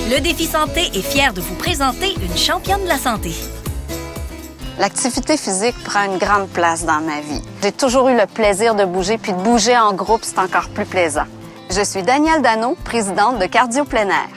Le Défi Santé est fier de vous présenter une championne de la santé. L'activité physique prend une grande place dans ma vie. J'ai toujours eu le plaisir de bouger, puis de bouger en groupe, c'est encore plus plaisant. Je suis Danielle Dano, présidente de Cardio Plein Air.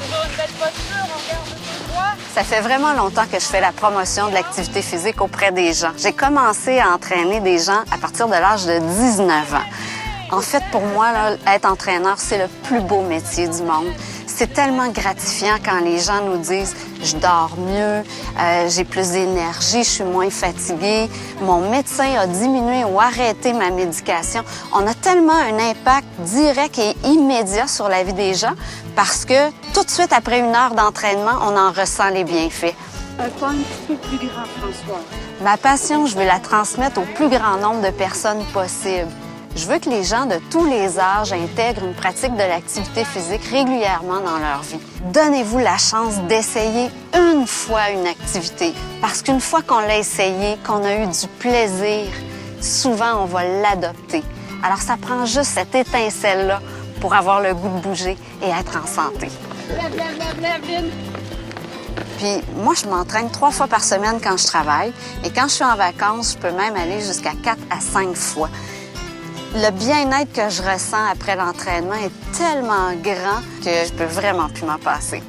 Toujours une belle posture, on garde le droit. Ça fait vraiment longtemps que je fais la promotion de l'activité physique auprès des gens. J'ai commencé à entraîner des gens à partir de l'âge de 19 ans. En fait, pour moi, là, être entraîneur, c'est le plus beau métier du monde. C'est tellement gratifiant quand les gens nous disent « je dors mieux, j'ai plus d'énergie, je suis moins fatiguée, mon médecin a diminué ou arrêté ma médication ». On a tellement un impact direct et immédiat sur la vie des gens parce que tout de suite après une heure d'entraînement, on en ressent les bienfaits. Un point un petit peu plus grand, François. Ma passion, je veux la transmettre au plus grand nombre de personnes possible. Je veux que les gens de tous les âges intègrent une pratique de l'activité physique régulièrement dans leur vie. Donnez-vous la chance d'essayer une fois une activité. Parce qu'une fois qu'on l'a essayé, qu'on a eu du plaisir, souvent on va l'adopter. Alors ça prend juste cette étincelle-là pour avoir le goût de bouger et être en santé. Lève. Puis moi, je m'entraîne 3 fois par semaine quand je travaille. Et quand je suis en vacances, je peux même aller jusqu'à 4 à 5 fois. Le bien-être que je ressens après l'entraînement est tellement grand que je peux vraiment plus m'en passer.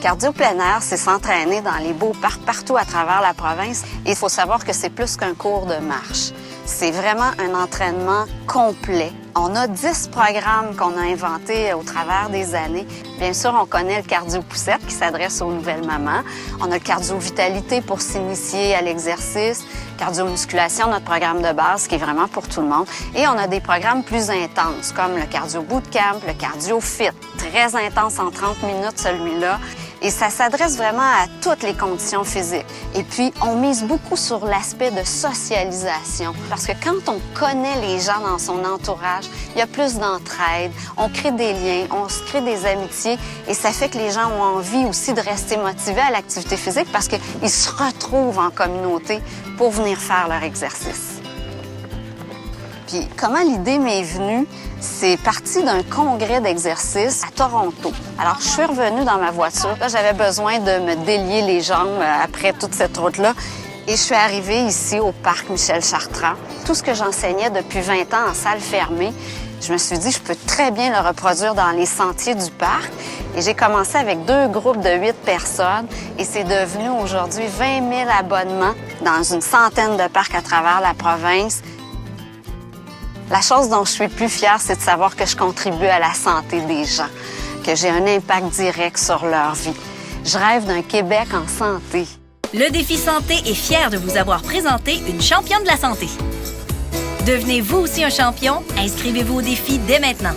Cardio Plein Air, c'est s'entraîner dans les beaux parcs partout à travers la province. Et il faut savoir que c'est plus qu'un cours de marche. C'est vraiment un entraînement complet. On a 10 programmes qu'on a inventés au travers des années. Bien sûr, on connaît le cardio-poussette qui s'adresse aux nouvelles mamans. On a le cardio-vitalité pour s'initier à l'exercice. Cardio-musculation, notre programme de base qui est vraiment pour tout le monde. Et on a des programmes plus intenses comme le cardio-bootcamp, le cardio-fit. Très intense en 30 minutes celui-là. Et ça s'adresse vraiment à toutes les conditions physiques. Et puis, on mise beaucoup sur l'aspect de socialisation. Parce que quand on connaît les gens dans son entourage, il y a plus d'entraide, on crée des liens, on se crée des amitiés. Et ça fait que les gens ont envie aussi de rester motivés à l'activité physique parce qu'ils se retrouvent en communauté pour venir faire leur exercice. Puis, comment l'idée m'est venue? C'est parti d'un congrès d'exercice à Toronto. Alors, je suis revenue dans ma voiture. Là, j'avais besoin de me délier les jambes après toute cette route-là. Et je suis arrivée ici au parc Michel-Chartrand. Tout ce que j'enseignais depuis 20 ans en salle fermée, je me suis dit, je peux très bien le reproduire dans les sentiers du parc. Et j'ai commencé avec 2 groupes de 8 personnes. Et c'est devenu aujourd'hui 20 000 abonnements dans une centaine de parcs à travers la province. La chose dont je suis le plus fière, c'est de savoir que je contribue à la santé des gens, que j'ai un impact direct sur leur vie. Je rêve d'un Québec en santé. Le Défi Santé est fier de vous avoir présenté une championne de la santé. Devenez vous aussi un champion, inscrivez-vous au défi dès maintenant.